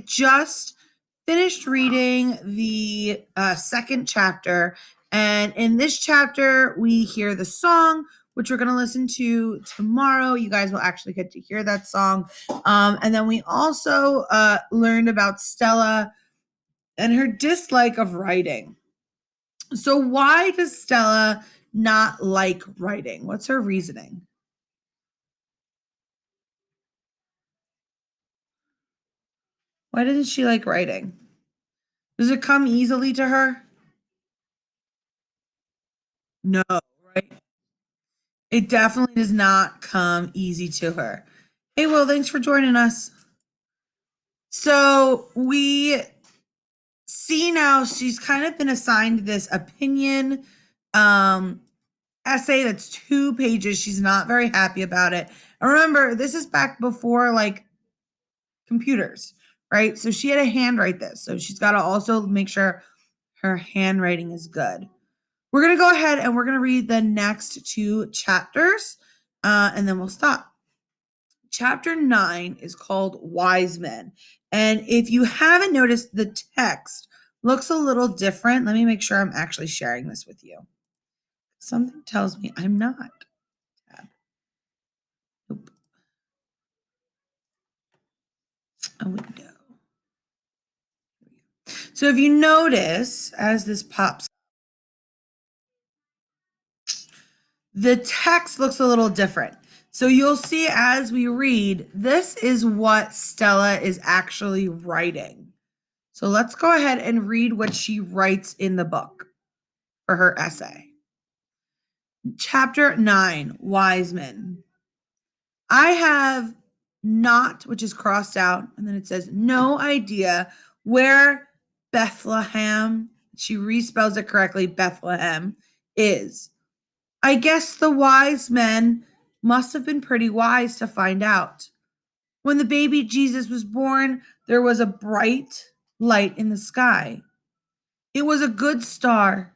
just finished reading the second chapter, and in this chapter we hear the song, which we're going to listen to tomorrow. You guys will actually get to hear that song, and then we also learned about Stella and her dislike of writing. So why does Stella not like writing? What's her reasoning? Why doesn't she like writing? Does it come easily to her? No, right? It definitely does not come easy to her. Hey, Will, thanks for joining us. So we see now she's kind of been assigned this opinion um, essay that's 2 pages. She's not very happy about it. And remember, this is back before like computers, right? So she had to handwrite this. So she's got to also make sure her handwriting is good. We're going to go ahead and we're going to read the next 2 chapters and then we'll stop. Chapter 9 is called Wise Men. And if you haven't noticed, the text looks a little different. Let me make sure I'm actually sharing this with you. Something tells me I'm not. Nope. A window. So if you notice, as this pops, the text looks a little different. So you'll see as we read, this is what Stella is actually writing. So let's go ahead and read what she writes in the book for her essay. Chapter 9, Wise Men. I have not, which is crossed out, and then it says, no idea where Bethlehem, she respells it correctly, Bethlehem, is. I guess the wise men must have been pretty wise to find out. When the baby Jesus was born, there was a bright light in the sky. It was a good star.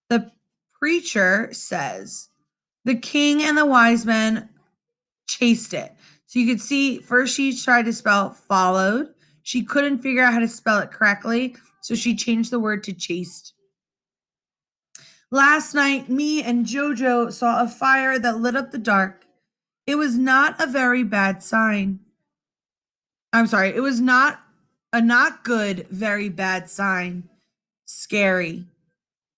The preacher says the king and the wise men chased it. So you could see first she tried to spell followed. She couldn't figure out how to spell it correctly, so she changed the word to chased. Last night, me and Jojo saw a fire that lit up the dark. It was not a very bad sign. I'm sorry, it was not a not good, very bad sign. Scary.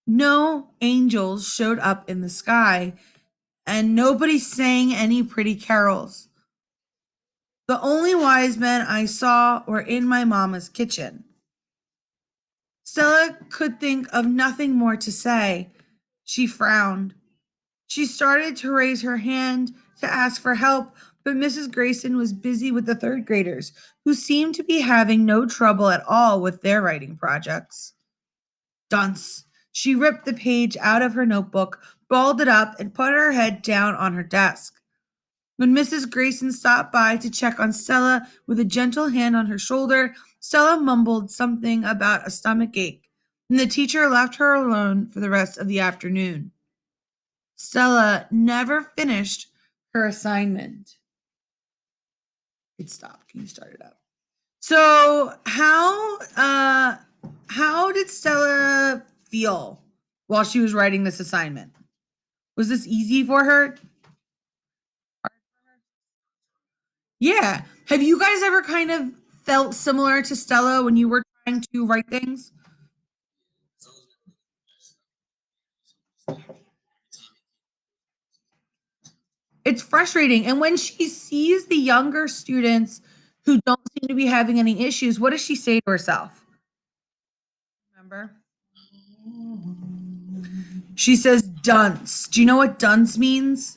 No angels showed up in the sky, and nobody sang any pretty carols. The only wise men I saw were in my mama's kitchen. Stella could think of nothing more to say. She frowned. She started to raise her hand to ask for help, but Mrs. Grayson was busy with the 3rd graders, who seemed to be having no trouble at all with their writing projects. Dunce. She ripped the page out of her notebook, balled it up, and put her head down on her desk. When Mrs. Grayson stopped by to check on Stella with a gentle hand on her shoulder, Stella mumbled something about a stomach ache, and the teacher left her alone for the rest of the afternoon. Stella never finished her assignment. It stopped. Can you start it up? So how did Stella feel while she was writing this assignment? Was this easy for her? Yeah. Have you guys ever kind of felt similar to Stella when you were trying to write things? It's frustrating. And when she sees the younger students who don't seem to be having any issues, what does she say to herself? Remember? She says dunce. Do you know what dunce means?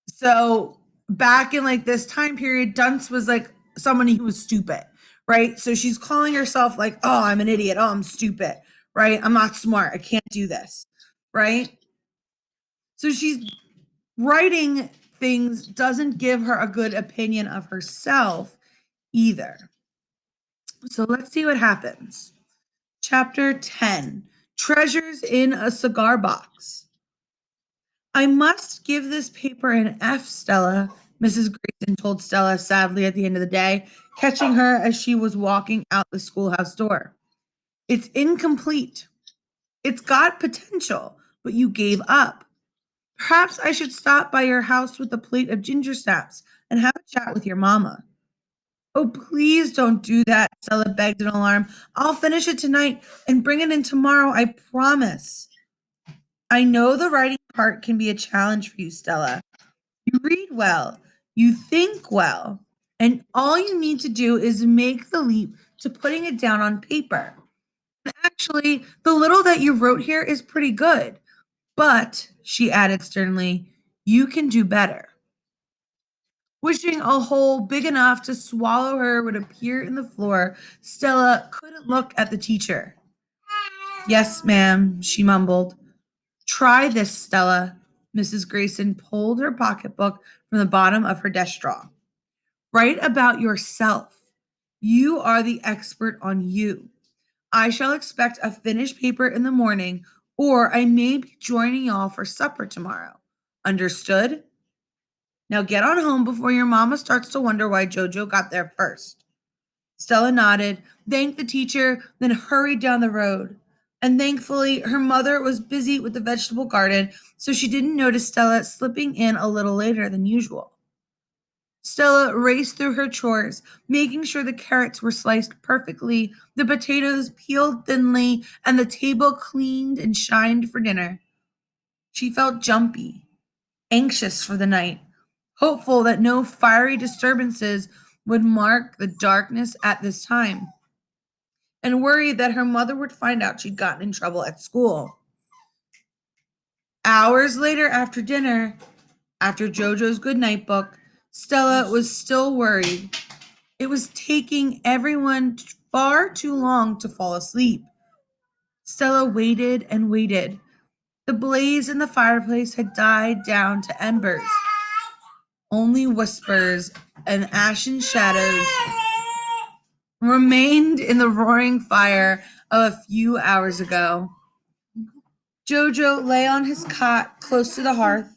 So back in like this time period, dunce was like someone who was stupid, right? So she's calling herself like, oh, I'm an idiot. Oh, I'm stupid, right? I'm not smart. I can't do this, right? So she's writing things doesn't give her a good opinion of herself either. So let's see what happens. Chapter 10, Treasures in a Cigar Box. I must give this paper an F, Stella. Mrs. Grayson told Stella sadly at the end of the day, catching her as she was walking out the schoolhouse door. It's incomplete. It's got potential, but you gave up. Perhaps I should stop by your house with a plate of ginger snaps and have a chat with your mama. Oh, please don't do that, Stella begged in alarm. I'll finish it tonight and bring it in tomorrow, I promise. I know the writing part can be a challenge for you, Stella. You read well, you think well, and all you need to do is make the leap to putting it down on paper. Actually, the little that you wrote here is pretty good, but, she added sternly, you can do better. Wishing a hole big enough to swallow her would appear in the floor, Stella couldn't look at the teacher. Yes, ma'am, she mumbled. Try this, Stella. Mrs. Grayson pulled her pocketbook from the bottom of her desk drawer. Write about yourself. You are the expert on you. I shall expect a finished paper in the morning, or I may be joining y'all for supper tomorrow. Understood? Now get on home before your mama starts to wonder why Jojo got there first. Stella nodded, thanked the teacher, then hurried down the road. And thankfully, her mother was busy with the vegetable garden, so she didn't notice Stella slipping in a little later than usual. Stella raced through her chores, making sure the carrots were sliced perfectly, the potatoes peeled thinly, and the table cleaned and shined for dinner. She felt jumpy, anxious for the night, hopeful that no fiery disturbances would mark the darkness at this time, and worried that her mother would find out she'd gotten in trouble at school. Hours later after dinner, after Jojo's goodnight book, Stella was still worried. It was taking everyone far too long to fall asleep. Stella waited and waited. The blaze in the fireplace had died down to embers. Only whispers and ashen shadows remained in the roaring fire of a few hours ago. Jojo lay on his cot close to the hearth,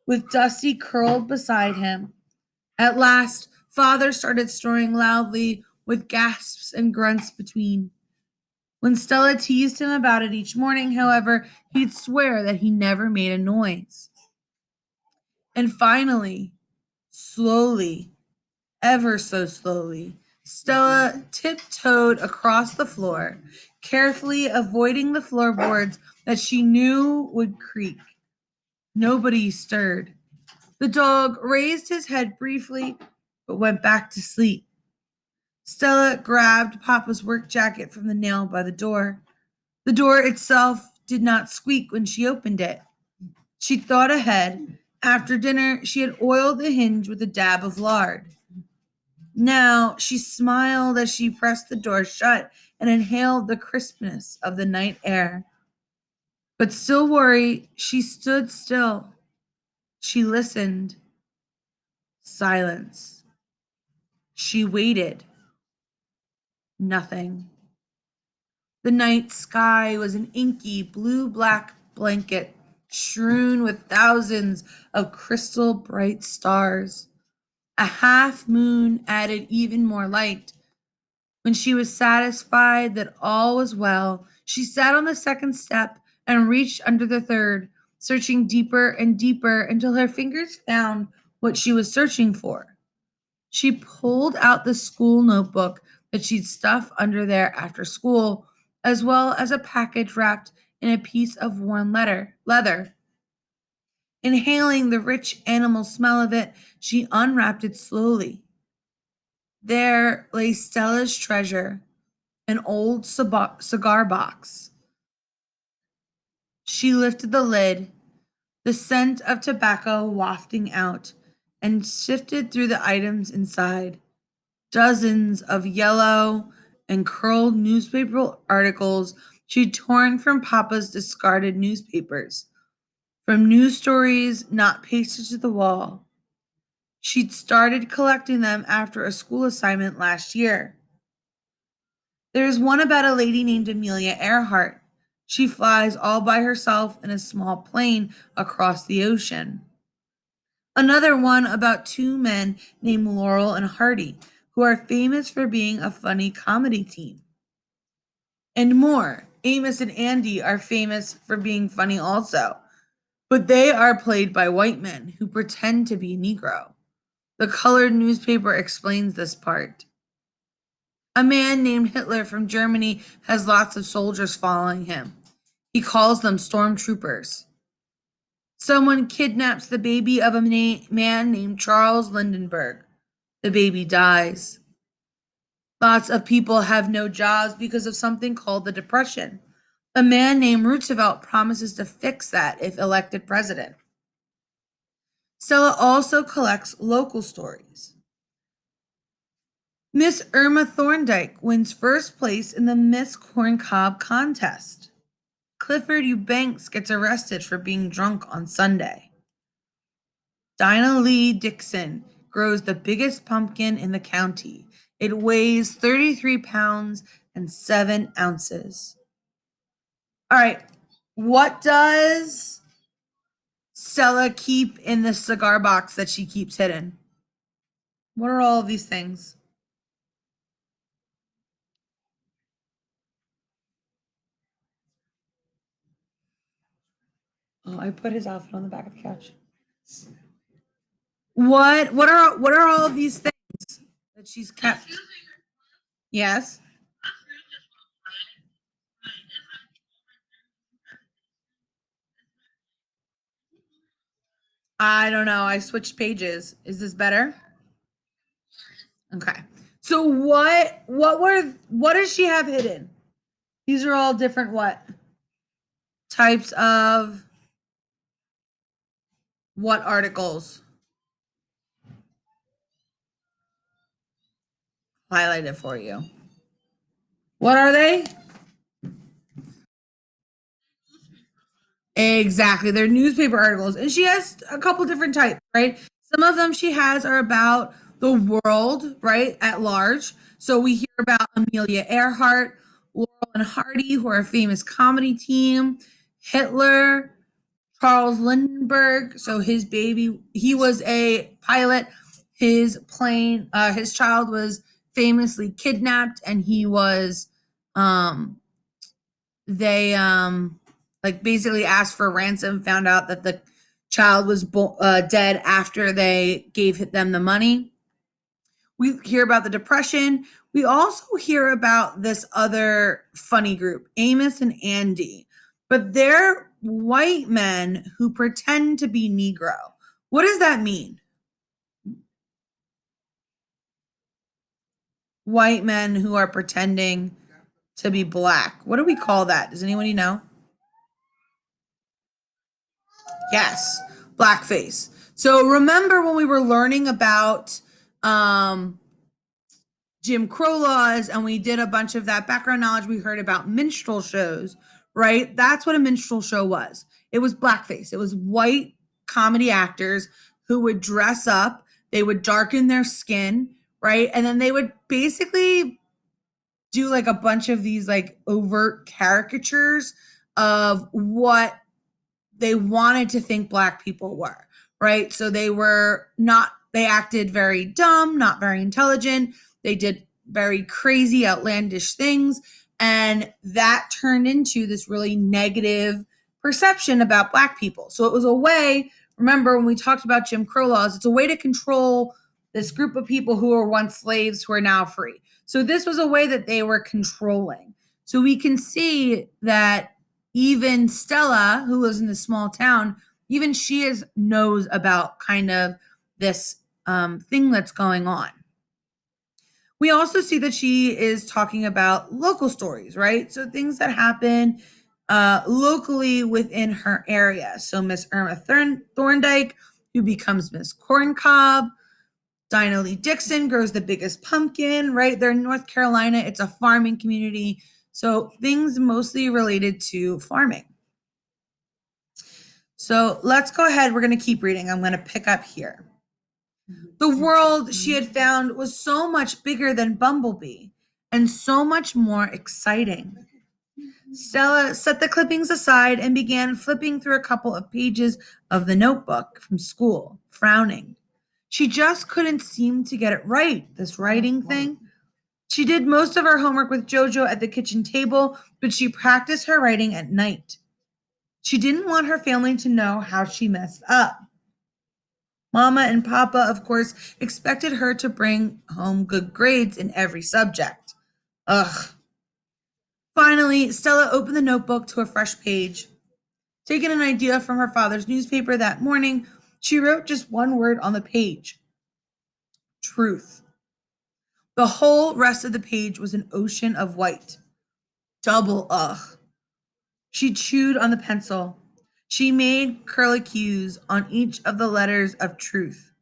with Dusty curled beside him. At last, Father started snoring loudly, with gasps and grunts between. When Stella teased him about it each morning, however, he'd swear that he never made a noise. And finally, slowly, ever so slowly, Stella tiptoed across the floor, carefully avoiding the floorboards that she knew would creak. Nobody stirred. The dog raised his head briefly, but went back to sleep. Stella grabbed Papa's work jacket from the nail by the door. The door itself did not squeak when she opened it. She thought ahead. After dinner, she had oiled the hinge with a dab of lard. Now she smiled as she pressed the door shut and inhaled the crispness of the night air. But still worried, she stood still. She listened. Silence. She waited. Nothing. The night sky was an inky blue-black blanket strewn with thousands of crystal bright stars. A half moon added even more light. When she was satisfied that all was well, she sat on the second step and reached under the third, searching deeper and deeper until her fingers found what she was searching for. She pulled out the school notebook that she'd stuff under there after school, as well as a package wrapped in a piece of worn leather. Inhaling the rich animal smell of it, she unwrapped it slowly. There lay Stella's treasure, an old cigar box. She lifted the lid, the scent of tobacco wafting out, and sifted through the items inside. Dozens of yellow and curled newspaper articles she'd torn from Papa's discarded newspapers, from news stories not pasted to the wall. She'd started collecting them after a school assignment last year. There's one about a lady named Amelia Earhart. She flies all by herself in a small plane across the ocean. Another one about two men named Laurel and Hardy, who are famous for being a funny comedy team. And more. Amos and Andy are famous for being funny also, but they are played by white men who pretend to be Negro. The colored newspaper explains this part. A man named Hitler from Germany has lots of soldiers following him. He calls them stormtroopers. Someone kidnaps the baby of a man named Charles Lindenberg. The baby dies. Lots of people have no jobs because of something called the Depression. A man named Roosevelt promises to fix that if elected president. Stella also collects local stories. Miss Irma Thorndike wins first place in the Miss Corncob contest. Clifford Eubanks gets arrested for being drunk on Sunday. Dinah Lee Dixon grows the biggest pumpkin in the county. It weighs 33 pounds and 7 ounces. All right, what does Stella keep in the cigar box that she keeps hidden? What are all of these things? Oh, I put his outfit on the back of the couch. What are all of these things that she's kept? Yes. I don't know. I switched pages. Is this better? Okay. So what does she have hidden? These are all different what? Types of what articles? Highlight it for you. What are they? Exactly. They're newspaper articles. And she has a couple different types, right? Some of them she has are about the world, right, at large. So we hear about Amelia Earhart, Laurel and Hardy, who are a famous comedy team, Hitler, Charles Lindbergh. So his baby, he was a pilot. His plane, his child was famously kidnapped, and he was um they like basically asked for ransom, found out that the child was dead after they gave them the money. We hear about the Depression. We also hear about this other funny group, Amos and Andy, but they're white men who pretend to be Negro. What does that mean? White men who are pretending to be black. What do we call that? Does anybody know? Yes, blackface. So remember when we were learning about um, Jim Crow laws and we did a bunch of that background knowledge, we heard about minstrel shows, right? That's what a minstrel show was. It was blackface. It was white comedy actors who would dress up, they would darken their skin, right? And then they would basically do like a bunch of these like overt caricatures of what they wanted to think black people were, right? So they were not, they acted very dumb, not very intelligent. They did very crazy, outlandish things. And that turned into this really negative perception about black people. So it was a way, remember when we talked about Jim Crow laws, it's a way to control this group of people who were once slaves who are now free. So this was a way that they were controlling. So we can see that even Stella, who lives in this small town, even she knows about kind of this thing that's going on. We also see that she is talking about local stories, right? So things that happen locally within her area. So Miss Irma Thorndike, who becomes Miss Corncob, Dinah Lee Dixon grows the biggest pumpkin, right? They're in North Carolina. It's a farming community. So things mostly related to farming. So let's go ahead. We're going to keep reading. I'm going to pick up here. The world she had found was so much bigger than Bumblebee and so much more exciting. Stella set the clippings aside and began flipping through a couple of pages of the notebook from school, frowning. She just couldn't seem to get it right, this writing thing. She did most of her homework with Jojo at the kitchen table, but she practiced her writing at night. She didn't want her family to know how she messed up. Mama and Papa, of course, expected her to bring home good grades in every subject. Ugh. Finally, Stella opened the notebook to a fresh page. Taking an idea from her father's newspaper that morning, she wrote just one word on the page: truth. The whole rest of the page was an ocean of white. Double ugh. She chewed on the pencil. She made curlicues on each of the letters of truth.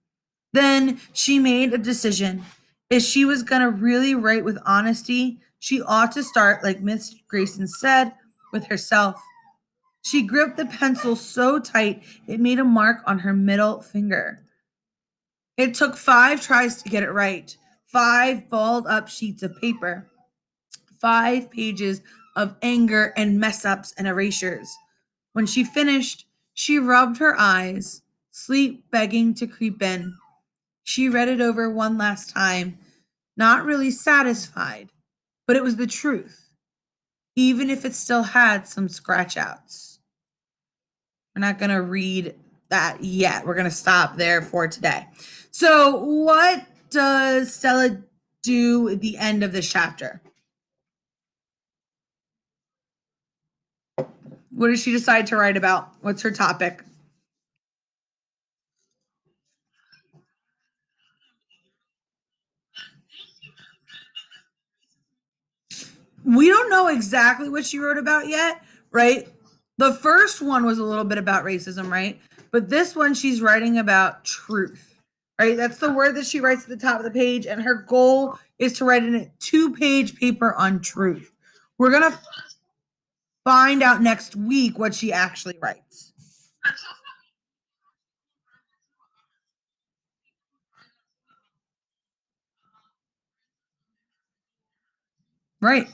Then she made a decision. If she was going to really write with honesty, she ought to start, like Miss Grayson said, with herself. She gripped the pencil so tight it made a mark on her middle finger. It took 5 tries to get it right. 5 balled up sheets of paper. 5 pages of anger and mess ups and erasures. When she finished, she rubbed her eyes, sleep begging to creep in. She read it over one last time, not really satisfied, but it was the truth, even if it still had some scratch outs. We're not going to read that yet. We're going to stop there for today. So, what does Stella do at the end of this chapter? What does she decide to write about? What's her topic? We don't know exactly what she wrote about yet, right? The first one was a little bit about racism, right? But this one, she's writing about truth, right? That's the word that she writes at the top of the page. And her goal is to write in a 2-page paper on truth. We're going to find out next week what she actually writes. Right.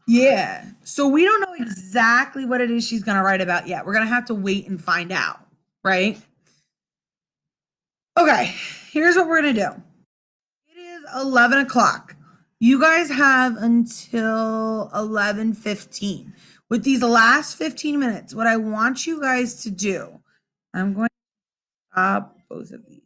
Yeah. So we don't know exactly what it is she's going to write about yet. We're going to have to wait and find out, right? Okay. Here's what we're going to do. It is 11 o'clock. You guys have until 11:15. With these last 15 minutes, what I want you guys to do, I'm going to stop both of these.